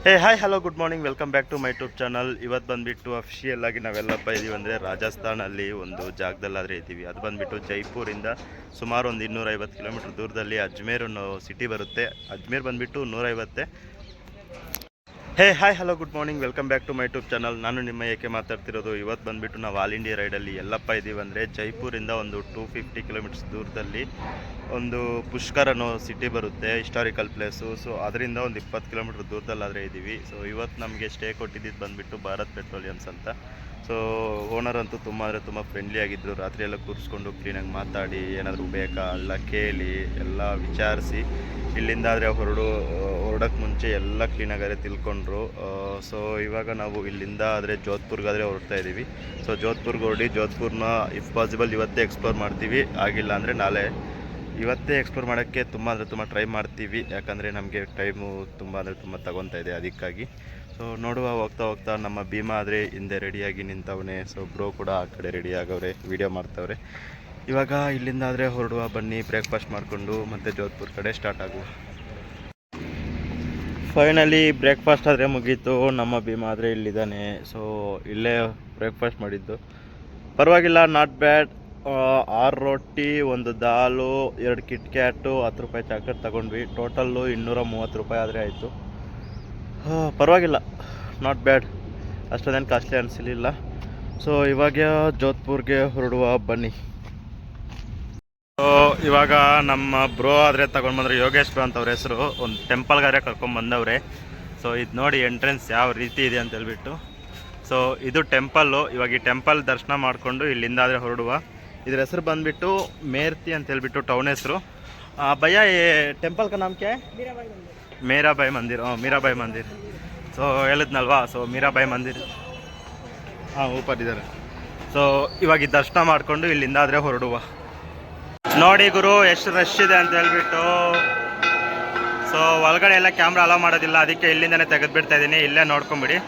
Hi hello good morning welcome back to my YouTube channel. ಇವತ್ತು ಬಂದುಬಿಟ್ಟು official ಆಗಿ ನಾವೆಲ್ಲಪ್ಪ ಇದ್ದೀವಿ ಅಂದರೆ ರಾಜಸ್ಥಾನಲ್ಲಿ ಒಂದು ಜಾಗದಲ್ಲಾದರೆ ಇದ್ದೀವಿ. ಅದು ಬಂದುಬಿಟ್ಟು ಜೈಪುರಿಂದ ಸುಮಾರು ಒಂದು 250 ಕಿಲೋಮೀಟ್ರ್ ದೂರದಲ್ಲಿ ಅಜ್ಮೇರ್ ಅನ್ನೋ ಸಿಟಿ ಬರುತ್ತೆ. ಅಜ್ಮೇರ್ ಬಂದುಬಿಟ್ಟು 150. Hi hello good morning welcome back to my YouTube channel. ನಾನು ನಿಮ್ಮ ಏಕೆ ಮಾತಾಡ್ತಿರೋದು. ಇವತ್ತು ಬಂದುಬಿಟ್ಟು ನಾವು ಆಲ್ ಇಂಡಿಯಾ ರೈಡಲ್ಲಿ ಎಲ್ಲಪ್ಪ ಇದ್ದೀವಿ ಅಂದರೆ ಜೈಪುರಿಂದ ಒಂದು 250 ಕಿಲೋಮೀಟರ್ಸ್ ದೂರದಲ್ಲಿ ಒಂದು ಪುಷ್ಕರ್ ಅನ್ನೋ ಸಿಟಿ ಬರುತ್ತೆ, ಹಿಸ್ಟಾರಿಕಲ್ ಪ್ಲೇಸು. ಸೊ ಅದರಿಂದ ಒಂದು 20 ಕಿಲೋಮೀಟ್ರ್ ದೂರದಲ್ಲಾದರೆ ಇದ್ದೀವಿ. ಸೊ ಇವತ್ತು ನಮಗೆ ಸ್ಟೇ ಕೊಟ್ಟಿದ್ದು ಬಂದುಬಿಟ್ಟು ಭಾರತ್ ಪೆಟ್ರೋಲಿಯಮ್ಸ್ ಅಂತ. ಸೊ ಓನರ್ ಅಂತೂ ತುಂಬ ಫ್ರೆಂಡ್ಲಿ ಆಗಿದ್ದರು. ರಾತ್ರಿ ಎಲ್ಲ ಕೂರಿಸ್ಕೊಂಡು ಕ್ಲೀನಾಗಿ ಮಾತಾಡಿ ಏನಾದರೂ ಬೇಕಾ ಎಲ್ಲ ಕೇಳಿ ಎಲ್ಲ ವಿಚಾರಿಸಿ ಇಲ್ಲಿಂದ ಆದರೆ ಹೊರಡೋಕ್ಕೆ ಮುಂಚೆ ಎಲ್ಲ ಕ್ಲೀನಾಗಾದರೆ ತಿಳ್ಕೊಂಡ್ರು. ಸೊ ಇವಾಗ ನಾವು ಇಲ್ಲಿಂದ ಆದರೆ ಜೋಧ್ಪುರ್ಗಾದರೆ ಹೊರಡ್ತಾ ಇದ್ದೀವಿ. ಸೊ ಜೋಧ್ಪುರ್ಗೆ ಹೊರಡಿ ಜೋಧ್ಪುರ್ನ ಇಫ್ ಪಾಸಿಬಲ್ ಇವತ್ತೇ ಎಕ್ಸ್ಪ್ಲೋರ್ ಮಾಡ್ತೀವಿ, ಆಗಿಲ್ಲ ಅಂದರೆ ನಾಳೆ. ಇವತ್ತೇ ಎಕ್ಸ್ಪ್ಲೋರ್ ಮಾಡೋಕ್ಕೆ ತುಂಬ ಟ್ರೈ ಮಾಡ್ತೀವಿ, ಯಾಕಂದರೆ ನಮಗೆ ಟೈಮು ತುಂಬ ತಗೊತಾ ಇದೆ ಅದಕ್ಕಾಗಿ. ಸೊ ನೋಡುವ ಹೋಗ್ತಾ ನಮ್ಮ ಭೀಮಾ ಆದರೆ ಹಿಂದೆ ರೆಡಿಯಾಗಿ ನಿಂತವನೆ. ಸೊ ಬ್ರೋ ಕೂಡ ಆ ಕಡೆ ರೆಡಿ ಆಗವ್ರೆ, ವೀಡಿಯೋ ಮಾಡ್ತವ್ರೆ. ಇವಾಗ ಇಲ್ಲಿಂದ ಆದರೆ ಹೊರಡುವ, ಬನ್ನಿ ಬ್ರೇಕ್ಫಾಸ್ಟ್ ಮಾಡಿಕೊಂಡು ಮತ್ತೆ ಜೋಧ್ಪುರ್ ಕಡೆ ಸ್ಟಾರ್ಟ್ ಆಗುವ. ಫೈನಲಿ ಬ್ರೇಕ್ಫಾಸ್ಟ್ ಆದರೆ ಮುಗೀತು. ನಮ್ಮ ಭೀಮಾ ಆದರೆ ಇಲ್ಲಿದ್ದಾನೆ. ಸೊ ಇಲ್ಲೇ ಬ್ರೇಕ್ಫಾಸ್ಟ್ ಮಾಡಿದ್ದು, ಪರವಾಗಿಲ್ಲ, ನಾಟ್ ಬ್ಯಾಡ್. 6 ರೊಟ್ಟಿ, 1 ದಾಲು, 2 ಕಿಟ್ ಕ್ಯಾಟು, 10 ರೂಪಾಯಿ ಚಾಕ್ಲೇಟ್ ತೊಗೊಂಡ್ವಿ. ಟೋಟಲ್ಲು 230 ರೂಪಾಯಿ ಆದರೆ ಆಯಿತು. ಪರವಾಗಿಲ್ಲ, ನಾಟ್ ಬ್ಯಾಡ್, ಅಷ್ಟೊಂದೇನು ಕಾಸ್ಟ್ಲಿ ಅನಿಸಲಿಲ್ಲ. ಸೊ ಇವಾಗ ಜೋಧ್ಪುರ್ಗೆ ಹೊರಡುವ, ಬನ್ನಿ. ಸೊ ಇವಾಗ ನಮ್ಮ ಬ್ರೋ ಆದರೆ ತಗೊಂಡು ಬಂದರೆ, ಯೋಗೇಶ್ ಬ್ರೋ ಅಂತ ಅವ್ರ ಹೆಸರು. ಒಂದು ಟೆಂಪಲ್ಗಾದ್ರೆ ಕರ್ಕೊಂಡ್ಬಂದವ್ರೆ. ಸೊ ಇದು ನೋಡಿ ಎಂಟ್ರೆನ್ಸ್ ಯಾವ ರೀತಿ ಇದೆ ಅಂತ ಹೇಳ್ಬಿಟ್ಟು. ಸೊ ಇದು ಟೆಂಪಲ್ಲು. ಇವಾಗ ಈ ಟೆಂಪಲ್ ದರ್ಶನ ಮಾಡಿಕೊಂಡು ಇಲ್ಲಿಂದ ಆದರೆ ಹೊರಡುವ. ಇದ್ರ ಹೆಸರು ಬಂದುಬಿಟ್ಟು ಮೇರ್ತಿ ಅಂತ ಹೇಳ್ಬಿಟ್ಟು ಟೌನ್ ಹೆಸರು. ಭಯ್ಯ ಟೆಂಪಲ್ का नाम क्या है? ಮೀರಾಬಾಯಿ ಮಂದಿರ್. ಮೀರಾಬಾಯಿ ಮಂದಿರ್. ಸೊ ಹೇಳಿದ್ನಲ್ವಾ, ಸೊ ಮೀರಾಬಾಯಿ ಮಂದಿರ್ ಊಪರ್ ಇದ್ದಾರೆ. ಸೊ ಇವಾಗ ಈ ದರ್ಶನ ಮಾಡಿಕೊಂಡು ಇಲ್ಲಿಂದ ಆದರೆ ಹೊರಡುವ. ನೋಡಿ ಗುರು ಎಷ್ಟು ರಶ್ ಇದೆ ಅಂತ ಹೇಳ್ಬಿಟ್ಟು. ಸೊ ಒಳಗಡೆ ಎಲ್ಲ ಕ್ಯಾಮ್ರಾ ಅಲೋ ಮಾಡೋದಿಲ್ಲ, ಅದಕ್ಕೆ ಇಲ್ಲಿಂದನೇ ತೆಗೆದುಬಿಡ್ತಾ ಇದ್ದೀನಿ. ಇಲ್ಲೇ ನೋಡ್ಕೊಂಬಿಡಿ.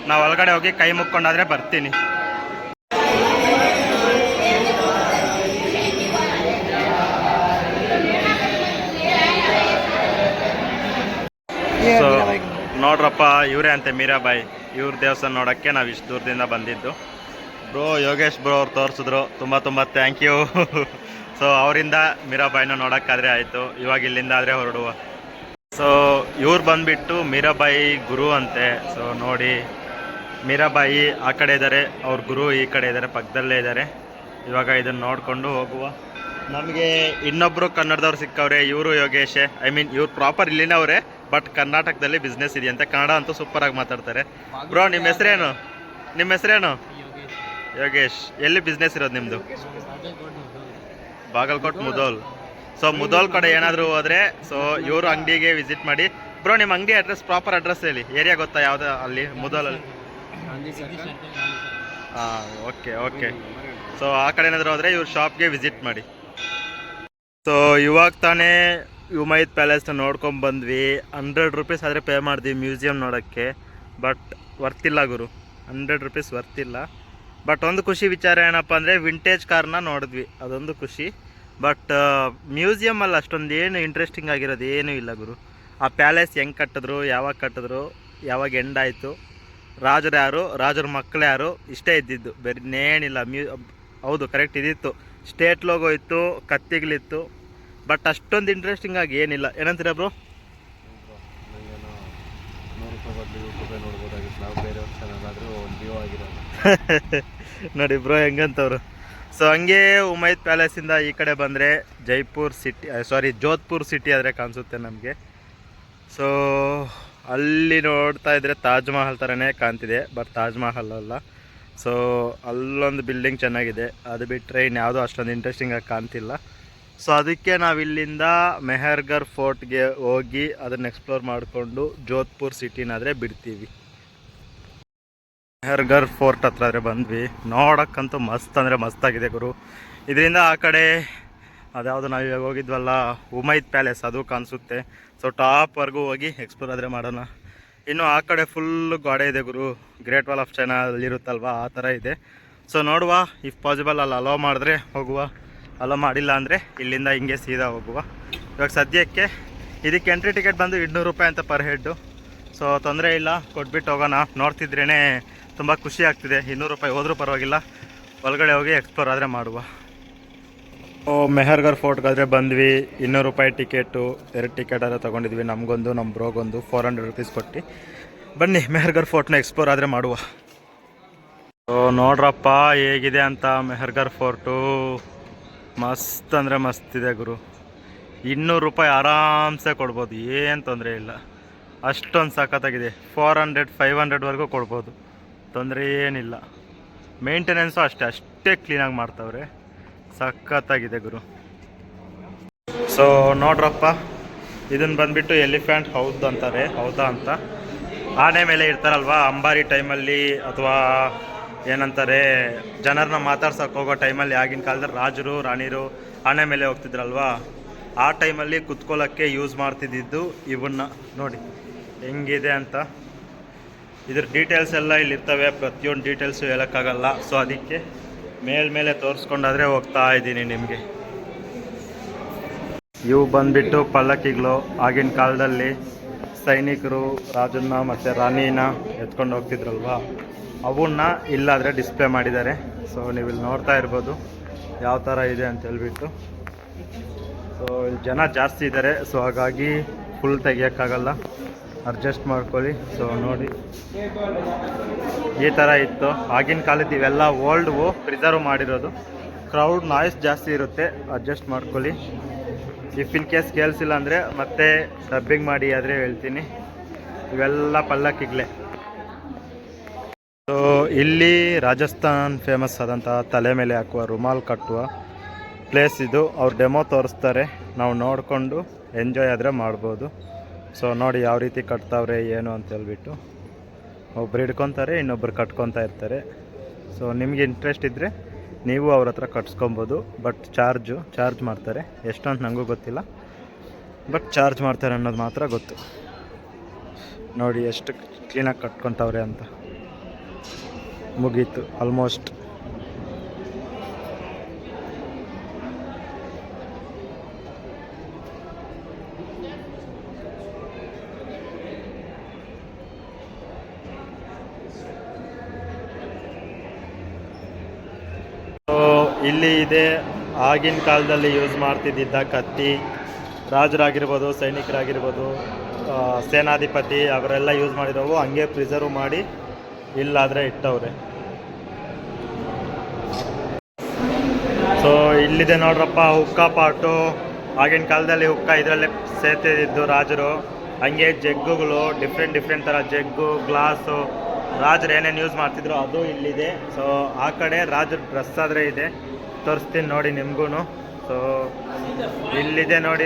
ನಾವು ಒಳಗಡೆ ಹೋಗಿ ಕೈ ಮುಕ್ಕೊಂಡಾದರೆ ಬರ್ತೀನಿ. ಸೊ ನೋಡ್ರಪ್ಪ, ಇವರೇ ಅಂತೆ ಮೀರಾಬಾಯಿ. ಇವ್ರ ದೇವಸ್ಥಾನ ನೋಡೋಕ್ಕೆ ನಾವು ಇಷ್ಟು ದೂರದಿಂದ ಬಂದಿದ್ದು. ಬ್ರೋ ಯೋಗೇಶ್ ಬ್ರೋ ಅವ್ರು ತೋರಿಸಿದ್ರು, ತುಂಬ ಥ್ಯಾಂಕ್ ಯು. ಸೊ ಅವರಿಂದ ಮೀರಾಬಾಯಿನ ನೋಡೋಕ್ಕಾದರೆ ಆಯಿತು. ಇವಾಗ ಇಲ್ಲಿಂದ ಆದರೆ ಹೊರಡುವ. ಸೊ ಇವ್ರು ಬಂದುಬಿಟ್ಟು ಮೀರಾಬಾಯಿ ಗುರು ಅಂತೆ. ಸೊ ನೋಡಿ, ಮೀರಾಬಾಯಿ ಆ ಕಡೆ ಇದ್ದಾರೆ, ಅವ್ರ ಗುರು ಈ ಕಡೆ ಇದ್ದಾರೆ, ಪಕ್ಕದಲ್ಲೇ ಇದ್ದಾರೆ. ಇವಾಗ ಇದನ್ನು ನೋಡಿಕೊಂಡು ಹೋಗುವ. ನಮಗೆ ಇನ್ನೊಬ್ಬರು ಕನ್ನಡದವ್ರು ಸಿಕ್ಕವ್ರೆ, ಇವರು ಯೋಗೇಶೇ. ಇವ್ರು ಪ್ರಾಪರ್ ಇಲ್ಲಿನವ್ರೆ, ಬಟ್ ಕರ್ನಾಟಕದಲ್ಲಿ ಬಿಸ್ನೆಸ್ ಇದೆಯಂತೆ. ಕನ್ನಡ ಅಂತೂ ಸೂಪರಾಗಿ ಮಾತಾಡ್ತಾರೆ. ಬ್ರೋ ನಿಮ್ಮ ಹೆಸರೇನು? ಯೋಗೇಶ್. ಎಲ್ಲಿ ಬಿಸ್ನೆಸ್ ಇರೋದು ನಿಮ್ಮದು? ಬಾಗಲಕೋಟೆ ಮುದೋಲ್. ಸೊ ಮುದೋಲ್ ಕಡೆ ಏನಾದರೂ ಹೋದರೆ ಸೊ ಇವರು ಅಂಗಡಿಗೆ ವಿಸಿಟ್ ಮಾಡಿ. ಬ್ರೋ ನಿಮ್ಮ ಅಂಗಡಿ ಅಡ್ರೆಸ್, ಪ್ರಾಪರ್ ಅಡ್ರೆಸ್ ಹೇಳಿ. ಏರಿಯಾ ಗೊತ್ತಾ ಯಾವುದು ಅಲ್ಲಿ ಮುದೋಲಲ್ಲಿ? ಓಕೆ. ಸೊ ಆ ಕಡೆ ಏನಾದರೂ ಹೋದರೆ ಇವ್ರ ಶಾಪ್ಗೆ ವಿಸಿಟ್ ಮಾಡಿ. ಸೊ ಇವಾಗ ತಾನೇ ಉಮೈದ್ ಪ್ಯಾಲೇಸ್ನ ನೋಡ್ಕೊಂಡು ಬಂದ್ವಿ. 100 ರೂಪೀಸ್ ಆದರೆ ಪೇ ಮಾಡಿದ್ವಿ ಮ್ಯೂಸಿಯಂ ನೋಡೋಕ್ಕೆ. ಬಟ್ ವರ್ತಿಲ್ಲ ಗುರು, 100 ರೂಪೀಸ್ ವರ್ತಿಲ್ಲ. ಬಟ್ ಒಂದು ಖುಷಿ ವಿಚಾರ ಏನಪ್ಪ ಅಂದರೆ ವಿಂಟೇಜ್ ಕಾರ್ನ ನೋಡಿದ್ವಿ, ಅದೊಂದು ಖುಷಿ. ಬಟ್ ಮ್ಯೂಸಿಯಮಲ್ಲಿ ಅಷ್ಟೊಂದು ಏನು ಇಂಟ್ರೆಸ್ಟಿಂಗ್ ಆಗಿರೋದು ಏನೂ ಇಲ್ಲ ಗುರು. ಆ ಪ್ಯಾಲೇಸ್ ಹೆಂಗೆ ಕಟ್ಟಿದ್ರು, ಯಾವಾಗ ಕಟ್ಟಿದ್ರು, ಯಾವಾಗ ಎಂಡ್ ಆಯಿತು, ರಾಜರು ಯಾರು, ರಾಜರ ಮಕ್ಕಳು ಯಾರು, ಇಷ್ಟೇ ಇದ್ದಿದ್ದು, ಬೇರೆ ಇನ್ನೇನಿಲ್ಲ. ಹೌದು ಕರೆಕ್ಟ್ ಇದಿತ್ತು, ಸ್ಟೇಟ್ ಲೋಗೋ ಇತ್ತು, ಕತ್ತಿಗಳಿತ್ತು, ಬಟ್ ಅಷ್ಟೊಂದು ಇಂಟ್ರೆಸ್ಟಿಂಗ್ ಆಗಿ ಏನಿಲ್ಲ. ಏನಂತೀರ ಬ್ರೋ? ನೋಡಿ ಬ್ರೋ ಹೆಂಗಂತವ್ರು. ಸೊ ಹಂಗೆ ಉಮೈದ್ ಪ್ಯಾಲೇಸಿಂದ ಈ ಕಡೆ ಬಂದರೆ ಜೋಧ್ಪುರ್ ಸಿಟಿ ಆದರೆ ಕಾಣಿಸುತ್ತೆ ನಮಗೆ. ಸೊ ಅಲ್ಲಿ ನೋಡ್ತಾ ಇದ್ದರೆ ತಾಜ್ ಮಹಲ್ ಥರನೇ ಕಾಣ್ತಿದೆ, ಬಟ್ ತಾಜ್ ಮಹಲ್ ಅಲ್ಲ. ಸೊ ಅಲ್ಲೊಂದು ಬಿಲ್ಡಿಂಗ್ ಚೆನ್ನಾಗಿದೆ, ಅದು ಬಿಟ್ಟರೆ ಇನ್ಯಾವುದೂ ಅಷ್ಟೊಂದು ಇಂಟ್ರೆಸ್ಟಿಂಗಾಗಿ ಕಾಣ್ತಿಲ್ಲ. ಸೊ ಅದಕ್ಕೆ ನಾವಿಲ್ಲಿಂದ ಮೆಹರ್ಗರ್ ಫೋರ್ಟ್ಗೆ ಹೋಗಿ ಅದನ್ನು ಎಕ್ಸ್ಪ್ಲೋರ್ ಮಾಡಿಕೊಂಡು ಜೋಧ್ಪುರ್ ಸಿಟಿನಾದರೆ ಬಿಡ್ತೀವಿ. ಮೆಹರ್ಗರ್ ಫೋರ್ಟ್ ಹತ್ರ ಆದರೆ ಬಂದ್ವಿ. ನೋಡೋಕ್ಕಂತೂ ಮಸ್ತ್ ಅಂದರೆ ಮಸ್ತಾಗಿದೆ ಗುರು. ಇದರಿಂದ ಆ ಕಡೆ ಅದ್ಯಾವುದು ನಾವು ಇವಾಗ ಹೋಗಿದ್ವಲ್ಲ ಉಮೈದ್ ಪ್ಯಾಲೇಸ್, ಅದು ಕಾಣಿಸುತ್ತೆ. ಸೊ ಟಾಪ್ವರೆಗೂ ಹೋಗಿ ಎಕ್ಸ್ಪ್ಲೋರ್ ಆದರೆ ಮಾಡೋಣ. ಇನ್ನು ಆ ಕಡೆ ಫುಲ್ಲು ಗೋಡೆ ಇದೆ ಗುರು, ಗ್ರೇಟ್ ವಾಲ್ ಆಫ್ ಚೈನಾ ಅಲ್ಲಿರುತ್ತಲ್ವ ಆ ಥರ ಇದೆ. ಸೊ ನೋಡುವ, ಇಫ್ ಪಾಸಿಬಲ್ ಅಲ್ಲಿ ಅಲೋ ಮಾಡಿದ್ರೆ ಹೋಗುವ, ಅಲೋ ಮಾಡಿಲ್ಲ ಅಂದರೆ ಇಲ್ಲಿಂದ ಹಿಂಗೆ ಸೀದಾ ಹೋಗುವ. ಇವಾಗ ಸದ್ಯಕ್ಕೆ ಇದಕ್ಕೆ ಎಂಟ್ರಿ ಟಿಕೆಟ್ ಬಂದು 200 ರೂಪಾಯಿ ಅಂತ ಪರ್ ಹೆಡ್ಡು. ಸೊ ತೊಂದರೆ ಇಲ್ಲ, ಕೊಟ್ಬಿಟ್ಟು ಹೋಗೋಣ. ನೋಡ್ತಿದ್ರೇ ತುಂಬ ಖುಷಿ ಆಗ್ತಿದೆ. 200 ರೂಪಾಯಿ ಹೋದರೂ ಪರವಾಗಿಲ್ಲ, ಒಳಗಡೆ ಹೋಗಿ ಎಕ್ಸ್ಪ್ಲೋರ್ ಆದರೆ ಮಾಡುವ. ಮೆಹರ್ಗರ್ ಫೋರ್ಟ್ಗಾದರೆ ಬಂದ್ವಿ. 200 ರೂಪಾಯಿ ಟಿಕೆಟು, 2 ಟಿಕೆಟ್ ಆದರೆ ತೊಗೊಂಡಿದ್ವಿ. ನಮಗೊಂದು, ನಮ್ಮ ಬ್ರೋಗೊಂದು 400 ರೂಪೀಸ್ ಕೊಟ್ಟು ಬನ್ನಿ ಮೆಹರ್ಗರ್ ಫೋರ್ಟ್ನ ಎಕ್ಸ್ಪ್ಲೋರ್ ಆದರೆ ಮಾಡುವ. ಸೊ ನೋಡ್ರಪ್ಪ ಹೇಗಿದೆ ಅಂತ ಮೆಹರ್ಗರ್ ಫೋರ್ಟು. ಮಸ್ತ್ ಅಂದರೆ ಮಸ್ತ್ ಇದೆ ಗುರು. 200 ರೂಪಾಯಿ ಆರಾಮ್ಸೆ ಕೊಡ್ಬೋದು, ಏನು ತೊಂದರೆ ಇಲ್ಲ. ಅಷ್ಟೊಂದು ಸಖತ್ತಾಗಿದೆ. 400-500ವರೆಗೂ ಕೊಡ್ಬೋದು, ತೊಂದರೆ ಏನಿಲ್ಲ. ಮೇಂಟೆನೆನ್ಸು ಅಷ್ಟೇ ಕ್ಲೀನಾಗಿ ಮಾಡ್ತಾವ್ರೆ. ಸಖತ್ತಾಗಿದೆ ಗುರು. ಸೊ ನೋಡ್ರಪ್ಪ, ಇದನ್ನು ಬಂದುಬಿಟ್ಟು ಎಲಿಫೆಂಟ್ ಹೌದು ಅಂತಾರೆ, ಹೌದಾ ಅಂತ. ಆನೆ ಮೇಲೆ ಇರ್ತಾರಲ್ವ ಅಂಬಾರಿ ಟೈಮಲ್ಲಿ, ಅಥವಾ ಏನಂತಾರೆ ಜನರನ್ನ ಮಾತಾಡ್ಸೋಕೆ ಹೋಗೋ ಟೈಮಲ್ಲಿ, ಆಗಿನ ಕಾಲದಲ್ಲಿ ರಾಜರು ರಾಣಿರು ಆನೆ ಮೇಲೆ ಹೋಗ್ತಿದ್ರಲ್ವ, ಆ ಟೈಮಲ್ಲಿ ಕುತ್ಕೊಳ್ಳೋಕ್ಕೆ ಯೂಸ್ ಮಾಡ್ತಿದ್ದಿದ್ದು ಇವನ್ನ. ನೋಡಿ ಹೆಂಗಿದೆ ಅಂತ. ಇದ್ರ ಡೀಟೇಲ್ಸ್ ಎಲ್ಲ ಇಲ್ಲಿರ್ತವೆ, ಪ್ರತಿಯೊಂದು ಡೀಟೇಲ್ಸು ಹೇಳೋಕ್ಕಾಗಲ್ಲ. ಸೊ ಅದಕ್ಕೆ ಮೇಲ್ಮೇಲೆ ತೋರಿಸ್ಕೊಂಡಾದರೆ ಹೋಗ್ತಾ ಇದ್ದೀನಿ ನಿಮಗೆ. ಇವು ಬಂದುಬಿಟ್ಟು ಪಲ್ಲಕ್ಕಿಗಳು. ಆಗಿನ ಕಾಲದಲ್ಲಿ ಸೈನಿಕರು ರಾಜನ್ನ ಮತ್ತು ರಾಣಿನ ಎತ್ಕೊಂಡು ಹೋಗ್ತಿದ್ರಲ್ವ, ಅವನ್ನ ಇಲ್ಲಾದರೆ ಡಿಸ್ಪ್ಲೇ ಮಾಡಿದ್ದಾರೆ. ಸೊ ನೀವು ಇಲ್ಲಿ ನೋಡ್ತಾ ಇರ್ಬೋದು ಯಾವ ಥರ ಇದೆ ಅಂತ ಹೇಳ್ಬಿಟ್ಟು. ಸೊ ಇಲ್ಲಿ ಜನ ಜಾಸ್ತಿ ಇದ್ದಾರೆ, ಸೊ ಹಾಗಾಗಿ ಫುಲ್ ತೆಗಿಯೋಕ್ಕಾಗಲ್ಲ, ಅಡ್ಜಸ್ಟ್ ಮಾಡ್ಕೊಳ್ಳಿ. ಸೊ ನೋಡಿ ಈ ಥರ ಇತ್ತು ಆಗಿನ ಕಾಲದ. ಇವೆಲ್ಲ ಓಲ್ಡ್ವು, ಪ್ರಿಸರ್ವ್ ಮಾಡಿರೋದು. ಕ್ರೌಡ್ ನಾಯ್ಸ್ ಜಾಸ್ತಿ ಇರುತ್ತೆ, ಅಡ್ಜಸ್ಟ್ ಮಾಡ್ಕೊಳ್ಳಿ. ಇಫ್ ಇನ್ ಕೇಸ್ ಕೇಳಿಸಿಲ್ಲ ಅಂದರೆ ಮತ್ತೆ ಡಬ್ಬಿಂಗ್ ಮಾಡಿ ಆದರೆ ಹೇಳ್ತೀನಿ. ಇವೆಲ್ಲ ಪಲ್ಲಕ್ಕಿಗಳೇ. ಸೊ ಇಲ್ಲಿ ರಾಜಸ್ಥಾನ್ ಫೇಮಸ್ ಆದಂಥ ತಲೆ ಮೇಲೆ ಹಾಕುವ ರುಮಾಲ್ ಕಟ್ಟುವ ಪ್ಲೇಸ್ ಇದು. ಅವ್ರು ಡೆಮೋ ತೋರಿಸ್ತಾರೆ, ನಾವು ನೋಡಿಕೊಂಡು ಎಂಜಾಯ್ ಆದರೆ ಮಾಡ್ಬೋದು. ಸೊ ನೋಡಿ ಯಾವ ರೀತಿ ಕಟ್ತಾವ್ರೆ ಏನು ಅಂತ ಹೇಳ್ಬಿಟ್ಟು. ಒಬ್ರು ಹಿಡ್ಕೊತಾರೆ, ಇನ್ನೊಬ್ರು ಕಟ್ಕೊತಾ ಇರ್ತಾರೆ. ಸೊ ನಿಮಗೆ ಇಂಟ್ರೆಸ್ಟ್ ಇದ್ದರೆ ನೀವು ಅವ್ರ ಹತ್ರ ಕಟ್ಸ್ಕೊಬೋದು. ಬಟ್ ಚಾರ್ಜ್ ಮಾಡ್ತಾರೆ, ಎಷ್ಟು ಅಂತ ನನಗೂ ಗೊತ್ತಿಲ್ಲ, ಬಟ್ ಚಾರ್ಜ್ ಮಾಡ್ತಾರೆ ಅನ್ನೋದು ಮಾತ್ರ ಗೊತ್ತು. ನೋಡಿ ಎಷ್ಟು ಕ್ಲೀನಾಗಿ ಕಟ್ಕೊತಾವ್ರೆ ಅಂತ. ಮುಗೀತು ಆಲ್ಮೋಸ್ಟ್. ಇಲ್ಲಿ ಇದೆ ಆಗಿನ ಕಾಲದಲ್ಲಿ ಯೂಸ್ ಮಾಡ್ತಿದ್ದ ಕತ್ತಿ. ರಾಜರಾಗಿರ್ಬೋದು, ಸೈನಿಕರಾಗಿರ್ಬೋದು, ಸೇನಾಧಿಪತಿ ಅವರೆಲ್ಲ ಯೂಸ್ ಮಾಡಿರೋವು ಹಂಗೆ ಪ್ರಿಸರ್ವ್ ಮಾಡಿ ಇಲ್ಲಾದರೆ ಇಟ್ಟವ್ರೆ. ಸೊ ಇಲ್ಲಿದೆ ನೋಡ್ರಪ್ಪ ಹುಕ್ಕ ಪಾಟು. ಆಗಿನ ಕಾಲದಲ್ಲಿ ಹುಕ್ಕ ಇದರಲ್ಲೇ ಸೇರ್ತಿದ್ದು ರಾಜರು. ಹಂಗೆ ಜಗ್ಗುಗಳು, ಡಿಫ್ರೆಂಟ್ ಥರ ಜಗ್ಗು, ಗ್ಲಾಸು, ರಾಜರು ಏನೇನು ಯೂಸ್ ಮಾಡ್ತಿದ್ರು ಅದು ಇಲ್ಲಿದೆ. ಸೊ ಆ ಕಡೆ ರಾಜರ ಡ್ರೆಸ್ ಆದರೆ ಇದೆ, ತೋರಿಸ್ತೀನಿ ನೋಡಿ ನಿಮಗೂ. ಸೊ ಇಲ್ಲಿದೆ ನೋಡಿ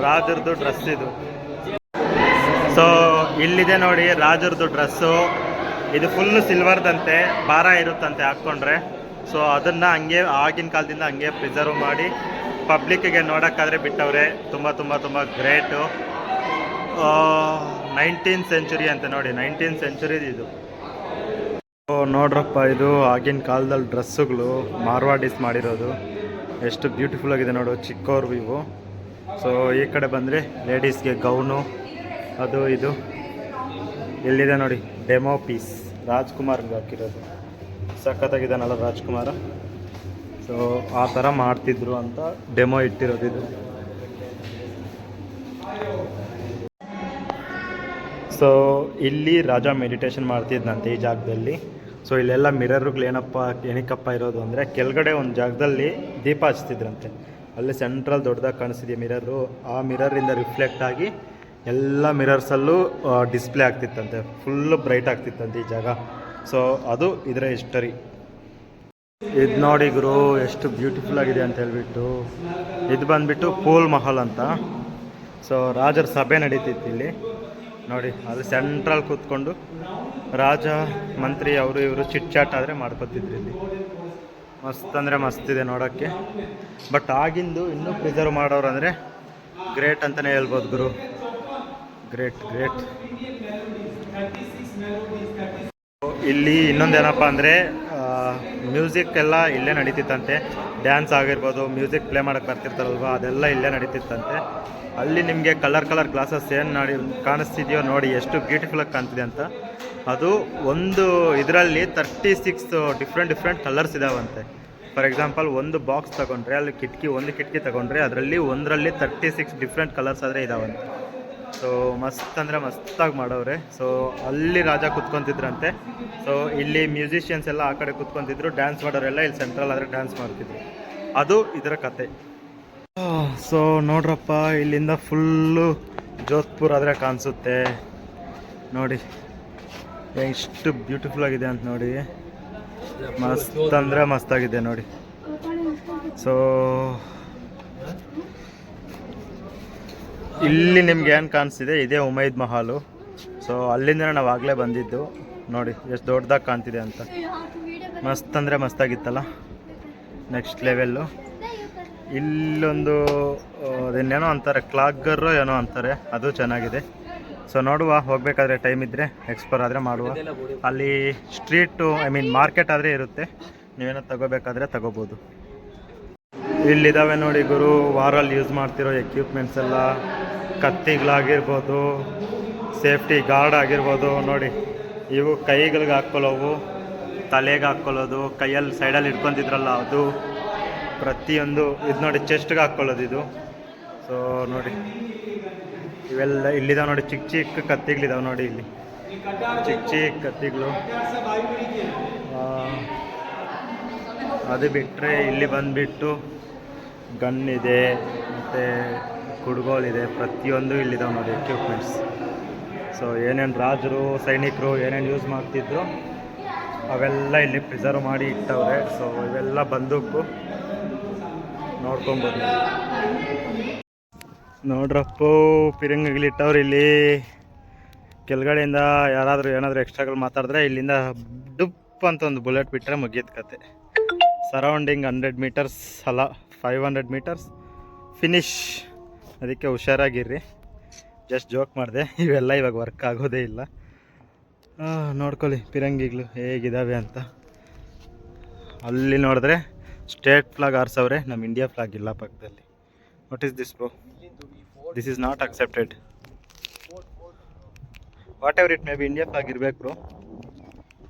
ರಾಜರದು ಡ್ರೆಸ್ ಇದು. ಸೊ ಇಲ್ಲಿದೆ ನೋಡಿ ರಾಜರದು ಡ್ರೆಸ್ಸು. ಇದು ಫುಲ್ಲು ಸಿಲ್ವರ್ದಂತೆ, ಭಾರ ಇರುತ್ತಂತೆ ಹಾಕ್ಕೊಂಡ್ರೆ. ಸೊ ಅದನ್ನು ಹಂಗೆ ಆಗಿನ ಕಾಲದಿಂದ ಹಂಗೆ ಪ್ರಿಸರ್ವ್ ಮಾಡಿ ಪಬ್ಲಿಕ್ಕಿಗೆ ನೋಡೋಕ್ಕಾದ್ರೆ ಬಿಟ್ಟವ್ರೆ. ತುಂಬ ಗ್ರೇಟು. 19th ಸೆಂಚುರಿ ಅಂತ ನೋಡಿ, 19th ಸೆಂಚುರಿದು ಇದು. ನೋಡ್ರಪ್ಪ, ಇದು ಆಗಿನ ಕಾಲದಲ್ಲಿ ಡ್ರೆಸ್ಸುಗಳು ಮಾರ್ವಾಡೀಸ್ ಮಾಡಿರೋದು. ಎಷ್ಟು ಬ್ಯೂಟಿಫುಲ್ ಆಗಿದೆ ನೋಡು, ಚಿಕ್ಕವ್ರು ಇವು. ಸೊ ಈ ಕಡೆ ಬಂದರೆ ಲೇಡೀಸ್ಗೆ ಗೌನು, ಅದು ಇದು. ಇಲ್ಲಿದೆ ನೋಡಿ ಡೆಮೋ ಪೀಸ್, ರಾಜ್ಕುಮಾರ್ಗೆ ಹಾಕಿರೋದು. ಸಖತ್ತಾಗಿದ್ದಾನಲ್ಲ ರಾಜ್ಕುಮಾರ. ಸೊ ಆ ಥರ ಮಾಡ್ತಿದ್ರು ಅಂತ ಡೆಮೋ ಇಟ್ಟಿರೋದು ಇದು. ಸೊ ಇಲ್ಲಿ ರಾಜ ಮೆಡಿಟೇಷನ್ ಮಾಡ್ತಿದ್ದಂತೆ ಈ ಜಾಗದಲ್ಲಿ. ಸೊ ಇಲ್ಲೆಲ್ಲ ಮಿರರ್ಗಳು ಏನಕ್ಕಪ್ಪ ಇರೋದು ಅಂದರೆ, ಕೆಳಗಡೆ ಒಂದು ಜಾಗದಲ್ಲಿ ದೀಪ ಹಚ್ತಿದ್ರಂತೆ. ಅಲ್ಲಿ ಸೆಂಟ್ರಲ್ ದೊಡ್ಡದಾಗಿ ಕಾಣಿಸ್ತಿದೆ ಮಿರರು. ಆ ಮಿರರಿಂದ ರಿಫ್ಲೆಕ್ಟ್ ಆಗಿ ಎಲ್ಲ ಮಿರರ್ಸಲ್ಲೂ ಡಿಸ್ಪ್ಲೇ ಆಗ್ತಿತ್ತಂತೆ, ಫುಲ್ಲು ಬ್ರೈಟ್ ಆಗ್ತಿತ್ತಂತೆ ಈ ಜಾಗ. ಸೊ ಅದು ಇದರ ಹಿಸ್ಟರಿ. ಇದು ನೋಡಿ ಗುರು ಎಷ್ಟು ಬ್ಯೂಟಿಫುಲ್ ಆಗಿದೆ ಅಂತ ಹೇಳ್ಬಿಟ್ಟು. ಇದು ಬಂದುಬಿಟ್ಟು ಪೂಲ್ ಮಹಲ್ ಅಂತ. ಸೊ ರಾಜರ ಸಭೆ ನಡೀತಿತ್ತು ಇಲ್ಲಿ ನೋಡಿ. ಅಲ್ಲಿ ಸೆಂಟ್ರಲ್ ಕೂತ್ಕೊಂಡು ರಾಜ ಮಂತ್ರಿ ಅವರು ಇವರು ಚಿಟ್ ಚಾಟ್ ಆದರೆ ಮಾಡ್ಕೊತಿದ್ರು ಇಲ್ಲಿ. ಮಸ್ತ್ ಅಂದರೆ ಮಸ್ತ್ ಇದೆ ನೋಡೋಕ್ಕೆ. ಬಟ್ ಆಗಿಂದು ಇನ್ನೂ ಪ್ರಿಸರ್ವ್ ಮಾಡೋರು ಅಂದರೆ ಗ್ರೇಟ್ ಅಂತಲೇ ಹೇಳ್ಬೋದು ಗುರು. ಗ್ರೇಟ್. ಇಲ್ಲಿ ಇನ್ನೊಂದೇನಪ್ಪ ಅಂದರೆ ಮ್ಯೂಸಿಕ್ ಎಲ್ಲ ಇಲ್ಲೇ ನಡೀತಿತ್ತಂತೆ. ಡ್ಯಾನ್ಸ್ ಆಗಿರ್ಬೋದು, ಮ್ಯೂಸಿಕ್ ಪ್ಲೇ ಮಾಡೋಕ್ಕೆ ಬರ್ತಿರ್ತಾರಲ್ವ, ಅದೆಲ್ಲ ಇಲ್ಲೇ ನಡೀತಿತ್ತಂತೆ. ಅಲ್ಲಿ ನಿಮಗೆ ಕಲರ್ ಗ್ಲಾಸಸ್ ಏನು ಕಾಣಿಸ್ತಿದೆಯೋ ನೋಡಿ, ಎಷ್ಟು ಬ್ಯೂಟಿಫುಲ್ಲಾಗಿ ಕಾಣ್ತಿದೆ ಅಂತ. ಅದು ಒಂದು ಇದರಲ್ಲಿ 36 ಡಿಫ್ರೆಂಟ್ ಕಲರ್ಸ್ ಇದಾವಂತೆ. ಫಾರ್ ಎಕ್ಸಾಂಪಲ್ ಒಂದು ಬಾಕ್ಸ್ ತೊಗೊಂಡ್ರೆ, ಅಲ್ಲಿ ಒಂದು ಕಿಟಕಿ ತೊಗೊಂಡ್ರೆ ಅದರಲ್ಲಿ ಒಂದರಲ್ಲಿ 36 ಡಿಫ್ರೆಂಟ್ ಕಲರ್ಸ್ ಆದರೆ ಇದಾವಂತೆ. ಸೊ ಮಸ್ತ್ ಅಂದರೆ ಮಸ್ತಾಗಿ ಮಾಡವ್ರೆ. ಸೊ ಅಲ್ಲಿ ರಾಜ ಕುತ್ಕೊತಿದ್ರಂತೆ. ಸೊ ಇಲ್ಲಿ ಮ್ಯೂಸಿಷಿಯನ್ಸ್ ಎಲ್ಲ ಆ ಕಡೆ ಕುತ್ಕೊತಿದ್ರು, ಡ್ಯಾನ್ಸ್ ಮಾಡೋರೆಲ್ಲ ಇಲ್ಲಿ ಸೆಂಟ್ರಲ್ ಆದರೆ ಡ್ಯಾನ್ಸ್ ಮಾಡ್ತಿದ್ರು. ಅದು ಇದರ ಕತೆ. ಸೊ ನೋಡ್ರಪ್ಪ, ಇಲ್ಲಿಂದ ಫುಲ್ಲು ಜೋಧ್ಪುರ್ ಆದರೆ ಕಾಣಿಸುತ್ತೆ ನೋಡಿ, ಎಷ್ಟು ಬ್ಯೂಟಿಫುಲ್ ಆಗಿದೆ ಅಂತ ನೋಡಿ. ಮಸ್ತ್ ಅಂದರೆ ಮಸ್ತಾಗಿದೆ ನೋಡಿ. ಸೊ ಇಲ್ಲಿ ನಿಮ್ಗೆ ಏನು ಕಾಣಿಸ್ತಿದೆ, ಇದೇ ಉಮೈದ್ ಮಹಾಲು. ಸೊ ಅಲ್ಲಿಂದ ನಾವು ಆಗಲೇ ಬಂದಿದ್ದು ನೋಡಿ, ಎಷ್ಟು ದೊಡ್ಡದಾಗಿ ಕಾಣ್ತಿದೆ ಅಂತ. ಮಸ್ತ್ ಅಂದರೆ ಮಸ್ತಾಗಿತ್ತಲ್ಲ, ನೆಕ್ಸ್ಟ್ ಲೆವೆಲ್ಲು. ಇಲ್ಲೊಂದು ಅದೇನೇನೋ ಅಂತಾರೆ, ಕ್ಲಾಗರು ಏನೋ ಅಂತಾರೆ, ಅದು ಚೆನ್ನಾಗಿದೆ. ಸೊ ನೋಡುವ, ಹೋಗಬೇಕಾದ್ರೆ ಟೈಮ್ ಇದ್ದರೆ ಎಕ್ಸ್ಪ್ಲೋರ್ ಆದರೆ ಮಾಡುವ. ಅಲ್ಲಿ ಸ್ಟ್ರೀಟು ಮಾರ್ಕೆಟ್ ಆದರೆ ಇರುತ್ತೆ, ನೀವೇನೋ ತಗೋಬೇಕಾದ್ರೆ ತಗೋಬೋದು. ಇಲ್ಲಿದ್ದಾವೆ ನೋಡಿ ಗುರು, ವಾರಲ್ಲಿ ಯೂಸ್ ಮಾಡ್ತಿರೋ ಎಕ್ವಿಪ್ಮೆಂಟ್ಸ್ ಎಲ್ಲ, ಕತ್ತಿಗಳಾಗಿರ್ಬೋದು, ಸೇಫ್ಟಿ ಗಾರ್ಡ್ ಆಗಿರ್ಬೋದು ನೋಡಿ. ಇವು ಕೈಗಳಿಗೆ ಹಾಕ್ಕೊಳ್ಳೋವು, ತಲೆಗೆ ಹಾಕ್ಕೊಳ್ಳೋದು, ಕೈಯಲ್ಲಿ ಸೈಡಲ್ಲಿ ಇಟ್ಕೊತಿದ್ರಲ್ಲ ಅದು, ಪ್ರತಿಯೊಂದು. ಇದು ನೋಡಿ, ಚೆಸ್ಟ್ಗೆ ಹಾಕ್ಕೊಳ್ಳೋದು ಇದು. ಸೊ ನೋಡಿ, ಇವೆಲ್ಲ ಇಲ್ಲಿದಾವೆ ನೋಡಿ, ಚಿಕ್ಕ ಕತ್ತಿಗಳಿದಾವೆ ನೋಡಿ, ಇಲ್ಲಿ ಚಿಕ್ಕ ಕತ್ತಿಗಳು. ಅದು ಬಿಟ್ಟರೆ ಇಲ್ಲಿ ಬಂದುಬಿಟ್ಟು ಗನ್ ಇದೆ, ಮತ್ತು ಕುಡ್ಗೋಳಿದೆ, ಪ್ರತಿಯೊಂದು ಇಲ್ಲಿದಾವೆ ನೋಡಿ ಎಕ್ವಿಪ್ಮೆಂಟ್ಸ್. ಸೊ ಏನೇನು ರಾಜರು, ಸೈನಿಕರು ಏನೇನು ಯೂಸ್ ಮಾಡ್ತಿದ್ರು ಅವೆಲ್ಲ ಇಲ್ಲಿ ಪ್ರಿಸರ್ವ್ ಮಾಡಿ ಇಟ್ಟವ್ರೆ. ಸೊ ಇವೆಲ್ಲ ಬಂದೂಕು ನೋಡ್ಕೊಬೋದು. ನೋಡ್ರಪ್ಪ, ಪಿರಂಗಿಗಳಿಟ್ಟವ್ರು ಇಲ್ಲಿ. ಕೆಳಗಡೆಯಿಂದ ಯಾರಾದರೂ ಏನಾದರೂ ಎಕ್ಸ್ಟ್ರಾಗಳು ಮಾತಾಡಿದ್ರೆ ಇಲ್ಲಿಂದ ಡುಪ್ ಅಂತ ಒಂದು ಬುಲೆಟ್ ಬಿಟ್ಟರೆ ಮುಗಿಯದ ಕತೆ. ಸರೌಂಡಿಂಗ್ 100 ಮೀಟರ್ಸ್ ಅಲ್ಲ, 500 ಮೀಟರ್ಸ್ ಫಿನಿಶ್. ಅದಕ್ಕೆ ಹುಷಾರಾಗಿರ್ರಿ. ಜಸ್ಟ್ ಜೋಕ್ ಮಾಡಿದೆ, ಇವೆಲ್ಲ ಇವಾಗ ವರ್ಕ್ ಆಗೋದೇ ಇಲ್ಲ. ನೋಡ್ಕೊಳ್ಳಿ ಪಿರಂಗಿಗಳು ಹೇಗಿದ್ದಾವೆ ಅಂತ. ಅಲ್ಲಿ ನೋಡಿದ್ರೆ ಸ್ಟೇಟ್ ಫ್ಲಾಗ್ ಆರಿಸವ್ರೆ, ನಮ್ಮ ಇಂಡಿಯಾ ಫ್ಲಾಗ್ ಇಲ್ಲ ಪಕ್ಕದಲ್ಲಿ. What is this bro? This is not accepted. What ever it may be, India flag ಇರಬೇಕು ಬ್ರೋ.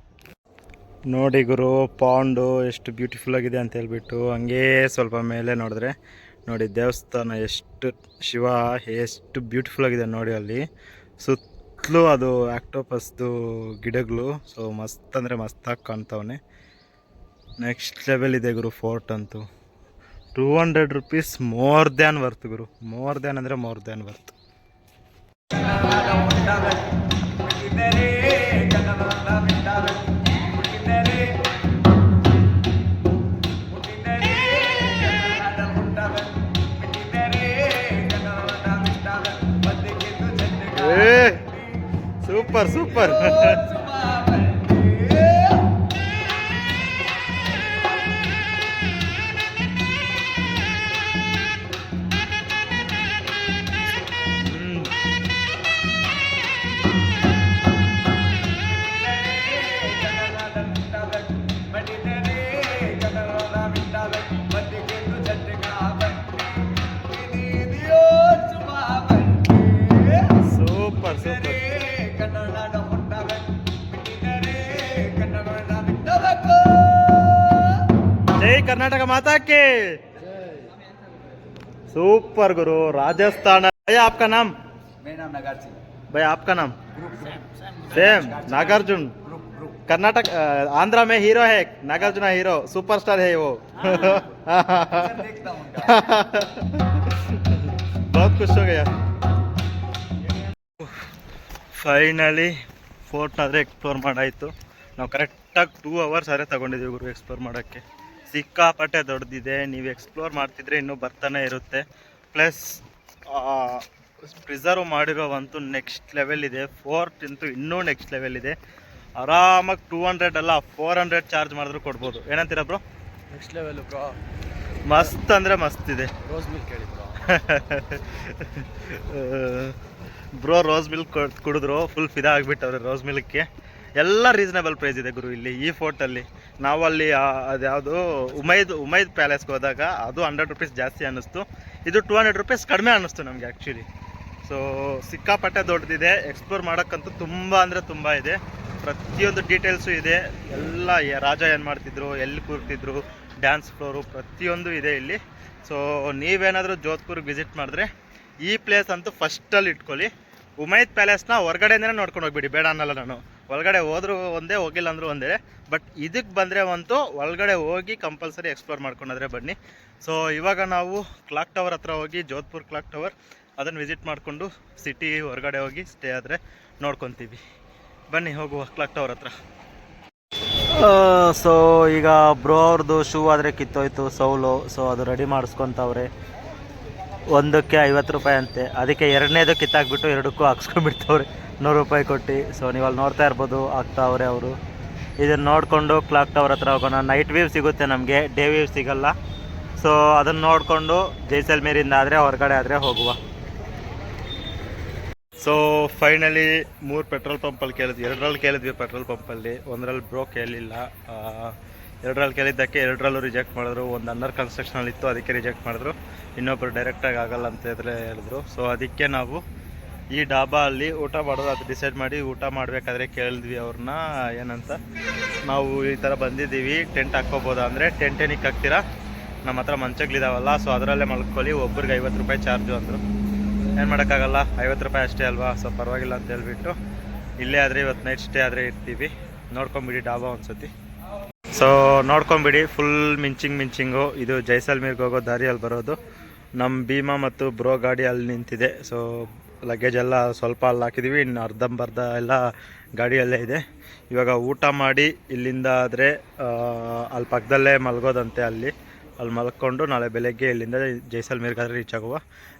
ನೋಡಿ ಗುರು, ಪಾಂಡು ಎಷ್ಟು ಬ್ಯೂಟಿಫುಲ್ ಆಗಿದೆ ಅಂತ ಹೇಳ್ಬಿಟ್ಟು. ಹಂಗೇ ಸ್ವಲ್ಪ ಮೇಲೆ ನೋಡಿದ್ರೆ ನೋಡಿ, ದೇವಸ್ಥಾನ ಎಷ್ಟು, ಶಿವ ಎಷ್ಟು ಬ್ಯೂಟಿಫುಲ್ ಆಗಿದೆ ನೋಡಿ. ಅಲ್ಲಿ ಸುತ್ತಲೂ ಅದು ಆಕ್ಟೋಪಸ್ದು ಗಿಡಗಳು. ಸೊ ಮಸ್ತ್ ಅಂದರೆ ಮಸ್ತಾಗಿ ಕಾಣ್ತವನೆ. ನೆಕ್ಸ್ಟ್ ಲೆವೆಲ್ ಇದೆ ಗುರು ಫೋರ್ಟ್ ಅಂತೂ. 200 ರೂಪೀಸ್ ಮೋರ್ ದ್ಯಾನ್ ವರ್ತ್ ಗುರು, ಮೋರ್ ದ್ಯಾನ್ ಅಂದರೆ more than worth. Super super. Super super. जय कर्नाटक माता के। सुपर गुरु। राजस्थान। भैया आपका नाम? मेरा नाम नागार्जुन। भैया आपका नाम? सेम नागार्जुन। कर्नाटक आंध्रा में हीरो है नागार्जुन, हीरो सुपरस्टार है वो। देखता हूँ बहुत खुश हो गया। ಫೈನಲಿ ಫೋರ್ಟ್ನಾದರೆ ಎಕ್ಸ್ಪ್ಲೋರ್ ಮಾಡಾಯಿತು. ನಾವು ಕರೆಕ್ಟಾಗಿ 2 ಅವರ್ಸ್ ಆದರೆ ತಗೊಂಡಿದ್ದೀವಿ ಗುರು ಎಕ್ಸ್ಪ್ಲೋರ್ ಮಾಡೋಕ್ಕೆ. ಸಿಕ್ಕಾಪಟ್ಟೆ ದೊಡ್ಡದಿದೆ. ನೀವು ಎಕ್ಸ್ಪ್ಲೋರ್ ಮಾಡ್ತಿದ್ರೆ ಇನ್ನೂ ಬರ್ತಾನೆ ಇರುತ್ತೆ. ಪ್ಲಸ್ ಪ್ರಿಸರ್ವ್ ಮಾಡಿರೋವಂತೂ ನೆಕ್ಸ್ಟ್ ಲೆವೆಲ್ ಇದೆ. ಫೋರ್ಟ್ ಅಂತೂ ಇನ್ನೂ ನೆಕ್ಸ್ಟ್ ಲೆವೆಲ್ ಇದೆ. ಆರಾಮಾಗಿ 200 ಅಲ್ಲ 400 ಚಾರ್ಜ್ ಮಾಡಿದ್ರು ಕೊಡ್ಬೋದು. ಏನಂತೀರಾ ಬ್ರೋ? Next level bro. ಮಸ್ತ್ ಅಂದರೆ ಮಸ್ತ್ ಇದೆ. ರೋಸ್ ಮಿಲ್ಕ್ ಹೇಳಿ ಬ್ರೋ. ಬ್ರೋ ರೋಸ್ ಮಿಲ್ಕ್ ಕುಡಿದ್ರು ಫುಲ್ ಫಿದಾ ಆಗಿಬಿಟ್ಟವ್ರೆ ರೋಸ್ ಮಿಲ್ಕ್ಗೆ. ಎಲ್ಲ ರೀಸನೇಬಲ್ ಪ್ರೈಸ್ ಇದೆ ಗುರು ಇಲ್ಲಿ ಈ ಫೋರ್ಟಲ್ಲಿ. ನಾವು ಅಲ್ಲಿ ಅದ್ಯಾವುದು ಉಮೈದ್ ಪ್ಯಾಲೇಸ್ಗೆ ಹೋದಾಗ ಅದು 100 ರುಪೀಸ್ ಜಾಸ್ತಿ ಅನ್ನಿಸ್ತು, ಇದು 200 ರುಪೀಸ್ ಕಡಿಮೆ ಅನ್ನಿಸ್ತು ನಮಗೆ ಆ್ಯಕ್ಚುಲಿ. ಸೊ ಸಿಕ್ಕಾಪಟ್ಟೆ ದೊಡ್ಡದಿದೆ, ಎಕ್ಸ್ಪ್ಲೋರ್ ಮಾಡೋಕ್ಕಂತೂ ತುಂಬ ಅಂದರೆ ತುಂಬ ಇದೆ, ಪ್ರತಿಯೊಂದು ಡೀಟೇಲ್ಸು ಇದೆ. ಎಲ್ಲ ರಾಜ ಏನು ಮಾಡ್ತಿದ್ರು, ಎಲ್ಲಿ ಕೂರ್ತಿದ್ರು, ಡ್ಯಾನ್ಸ್ ಫ್ಲೋರು ಪ್ರತಿಯೊಂದು ಇದೆ ಇಲ್ಲಿ. ಸೊ ನೀವೇನಾದರೂ ಜೋಧ್ಪುರ್ಗೆ ವಿಸಿಟ್ ಮಾಡಿದ್ರೆ ಈ ಪ್ಲೇಸ್ ಅಂತೂ ಫಸ್ಟಲ್ಲಿ ಇಟ್ಕೊಳ್ಳಿ. ಉಮೈದ್ ಪ್ಯಾಲೇಸ್ನ ಹೊರಗಡೆನೇ ನೋಡ್ಕೊಂಡು ಹೋಗ್ಬಿಡಿ, ಬೇಡ ಅನ್ನಲ್ಲ ನಾನು. ಒಳಗಡೆ ಹೋದ್ರೂ ಒಂದೇ, ಹೋಗಿಲ್ಲ ಅಂದರೂ ಒಂದೇ. ಬಟ್ ಇದಕ್ಕೆ ಬಂದರೆ ಅಂತೂ ಒಳಗಡೆ ಹೋಗಿ ಕಂಪಲ್ಸರಿ ಎಕ್ಸ್ಪ್ಲೋರ್ ಮಾಡ್ಕೊಂಡ್ರೆ ಬನ್ನಿ. ಸೊ ಇವಾಗ ನಾವು ಕ್ಲಾಕ್ ಟವರ್ ಹತ್ರ ಹೋಗಿ, ಜೋಧ್ಪುರ್ ಕ್ಲಾಕ್ ಟವರ್ ಅದನ್ನು ವಿಸಿಟ್ ಮಾಡಿಕೊಂಡು ಸಿಟಿ ಹೊರಗಡೆ ಹೋಗಿ ಸ್ಟೇ ಆದರೆ ನೋಡ್ಕೊತೀವಿ. ಬನ್ನಿ ಹೋಗುವ ಕ್ಲಾಕ್ ಟವರ್ ಹತ್ರ. ಸೊ ಈಗ ಬ್ರೋ ಅವ್ರದ್ದು ಶೂ ಆದರೆ ಕಿತ್ತೋಯ್ತು, ಸೌಲು. ಸೊ ಅದು ರೆಡಿ ಮಾಡಿಸ್ಕೊತವ್ರೆ, ಒಂದಕ್ಕೆ 50 ರೂಪಾಯಿ ಅಂತೆ. ಅದಕ್ಕೆ ಎರಡನೇದು ಕಿತ್ತಾಕ್ಬಿಟ್ಟು ಎರಡಕ್ಕೂ ಹಾಕ್ಸ್ಕೊಂಡ್ಬಿಡ್ತವ್ರೆ 100 ರೂಪಾಯಿ ಕೊಟ್ಟು. ಸೊ ನೀವು ಅಲ್ಲಿ ನೋಡ್ತಾ ಇರ್ಬೋದು, ಆಗ್ತಾವ್ರೆ ಅವರು. ಇದನ್ನು ನೋಡಿಕೊಂಡು ಕ್ಲಾಕ್ ಟವರ್ ಹತ್ರ ಹೋಗೋಣ. ನೈಟ್ ವ್ಯೂ ಸಿಗುತ್ತೆ ನಮಗೆ, ಡೇ ವ್ಯೂ ಸಿಗಲ್ಲ. ಸೊ ಅದನ್ನು ನೋಡಿಕೊಂಡು ಜೈಸಲ್ಮೇರಿಂದ ಆದರೆ ಹೊರಗಡೆ ಆದರೆ ಹೋಗುವ. ಸೊ ಫೈನಲಿ 3 ಪೆಟ್ರೋಲ್ ಪಂಪಲ್ಲಿ ಕೇಳಿದ್ವಿ, 2ರಲ್ಲಿ ಕೇಳಿದ್ವಿ ಪೆಟ್ರೋಲ್ ಪಂಪಲ್ಲಿ, 1ರಲ್ಲಿ ಬ್ರೋ ಕೇಳಿಲ್ಲ. 2ರಲ್ಲಿ ಕೇಳಿದ್ದಕ್ಕೆ 2ರಲ್ಲೂ ರಿಜೆಕ್ಟ್ ಮಾಡಿದ್ರು. ಒಂದು ಅಂಡರ್ ಕನ್ಸ್ಟ್ರಕ್ಷನಲ್ಲಿ ಇತ್ತು, ಅದಕ್ಕೆ ರಿಜೆಕ್ಟ್ ಮಾಡಿದ್ರು. ಇನ್ನೊಬ್ಬರು ಡೈರೆಕ್ಟಾಗಿ ಆಗಲ್ಲ ಅಂತ ಹೇಳಿದ್ರು. ಸೊ ಅದಕ್ಕೆ ನಾವು ಈ ಡಾಬಾ ಅಲ್ಲಿ ಊಟ ಮಾಡೋದು ಅದು ಡಿಸೈಡ್ ಮಾಡಿ ಊಟ ಮಾಡಬೇಕಾದ್ರೆ ಕೇಳಿದ್ವಿ ಅವ್ರನ್ನ ಏನಂತ, ನಾವು ಈ ಥರ ಬಂದಿದ್ದೀವಿ, ಟೆಂಟ್ ಹಾಕ್ಕೋಬೋದಾ ಅಂದರೆ, ಟೆಂಟ್ ಏನಕ್ಕೆ ಹಾಕ್ತೀರಾ, ನಮ್ಮ ಹತ್ರ ಮಂಚಗಳಿದಾವಲ್ಲ, ಸೊ ಅದರಲ್ಲೇ ಮಲ್ಕೊಳ್ಳಿ, ಒಬ್ರಿಗೆ 50 ರೂಪಾಯಿ ಚಾರ್ಜು ಅಂದರು. ಏನು ಮಾಡೋಕ್ಕಾಗಲ್ಲ, 50 ರೂಪಾಯಿ ಅಷ್ಟೇ ಅಲ್ವಾ, ಸೊ ಪರವಾಗಿಲ್ಲ ಅಂತ ಹೇಳ್ಬಿಟ್ಟು ಇಲ್ಲೇ ಆದರೆ ಇವತ್ತು ನೈಟ್ ಸ್ಟೇ ಆದರೆ ಇರ್ತೀವಿ. ನೋಡ್ಕೊಂಬಿಡಿ ಡಾಬಾ ಒಂದ್ಸತಿ. ಸೊ ನೋಡ್ಕೊಂಬಿಡಿ, ಫುಲ್ ಮಿಂಚಿಂಗು. ಇದು ಜೈಸಲ್ಮೇರ್ಗೆ ಹೋಗೋ ದಾರಿಯಲ್ಲಿ ಬರೋದು. ನಮ್ಮ ಭೀಮಾ ಮತ್ತು ಬ್ರೋ ಗಾಡಿ ಅಲ್ಲಿ ನಿಂತಿದೆ. ಸೊ ಲಗೇಜ್ ಎಲ್ಲ ಸ್ವಲ್ಪ ಅಲ್ಲಿ ಹಾಕಿದ್ದೀವಿ, ಇನ್ನು ಅರ್ಧಂಬರ್ಧ ಎಲ್ಲ ಗಾಡಿಯಲ್ಲೇ ಇದೆ. ಇವಾಗ ಊಟ ಮಾಡಿ ಇಲ್ಲಿಂದ ಆದರೆ ಅಲ್ಲಿ ಪಕ್ಕದಲ್ಲೇ ಮಲಗೋದಂತೆ, ಅಲ್ಲಿ ಮಲ್ಕೊಂಡು ನಾಳೆ ಬೆಳಗ್ಗೆ ಇಲ್ಲಿಂದ ಜೈಸಲ್ಮೇರ್ಗಾದರೆ ರೀಚ್ ಆಗುವ.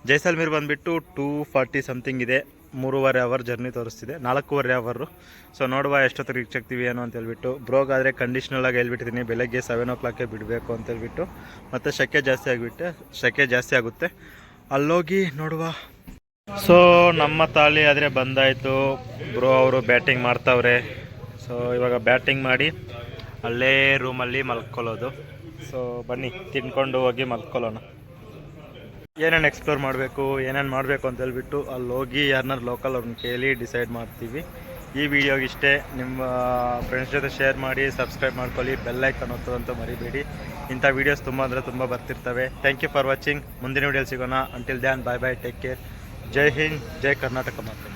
ಜೈಸಲ್ಮೇರ್ ಬಂದುಬಿಟ್ಟು 240 ಸಮಥಿಂಗ್ ಇದೆ, 3.5 ಅವರ್ ಜರ್ನಿ ತೋರಿಸ್ತಿದೆ, 4.5 ಅವರು. ಸೊ ನೋಡುವ ಎಷ್ಟೊತ್ತಿಗೆ ರೀಚ್ ಆಗ್ತೀವಿ ಏನೋ ಅಂತ ಹೇಳ್ಬಿಟ್ಟು. ಬ್ರೋಗಾದರೆ ಕಂಡೀಷ್ನಲಾಗಿ ಹೇಳ್ಬಿಟ್ಟಿದ್ದೀನಿ, ಬೆಳಗ್ಗೆ 7 o'clock ಬಿಡಬೇಕು ಅಂತ ಹೇಳ್ಬಿಟ್ಟು. ಮತ್ತು ಸೆಕೆ ಜಾಸ್ತಿ ಆಗುತ್ತೆ, ಅಲ್ಲೋಗಿ ನೋಡುವ. ಸೊ ನಮ್ಮ ತಾಳಿ ಆದರೆ ಬಂದಾಯಿತು, ಬ್ರೋ ಅವರು ಬ್ಯಾಟಿಂಗ್ ಮಾಡ್ತಾವ್ರೆ. ಸೊ ಇವಾಗ ಬ್ಯಾಟಿಂಗ್ ಮಾಡಿ ಅಲ್ಲೇ ರೂಮಲ್ಲಿ ಮಲ್ಕೊಳ್ಳೋದು. ಸೊ ಬನ್ನಿ ತಿನ್ಕೊಂಡು ಹೋಗಿ ಮಲ್ಕೊಳ್ಳೋಣ. ಏನೇನು ಎಕ್ಸ್ಪ್ಲೋರ್ ಮಾಡಬೇಕು, ಏನೇನು ಮಾಡಬೇಕು ಅಂತ ಹೇಳ್ಬಿಟ್ಟು ಅಲ್ಲಿ ಹೋಗಿ ಯಾರನ್ನಾರು ಲೋಕಲ್ ಅವ್ರನ್ನ ಕೇಳಿ ಡಿಸೈಡ್ ಮಾಡ್ತೀವಿ. ಈ ವಿಡಿಯೋಗೆ ಇಷ್ಟೇ. ನಿಮ್ಮ ಫ್ರೆಂಡ್ಸ್ ಜೊತೆ ಶೇರ್ ಮಾಡಿ, ಸಬ್ಸ್ಕ್ರೈಬ್ ಮಾಡ್ಕೊಳ್ಳಿ, ಬೆಲ್ ಐಕಾನ್ ಒತ್ತೋದಂತೂ ಮರಿಬೇಡಿ. ಇಂಥ ವೀಡಿಯೋಸ್ ತುಂಬ ಅಂದರೆ ತುಂಬ ಬರ್ತಿರ್ತವೆ. Thank you for watching. ಮುಂದಿನ ವೀಡಿಯೋಲಿ ಸಿಗೋಣ. Until then, bye bye, take care. Jai Hind, Jai Karnataka ಮಾತೆ.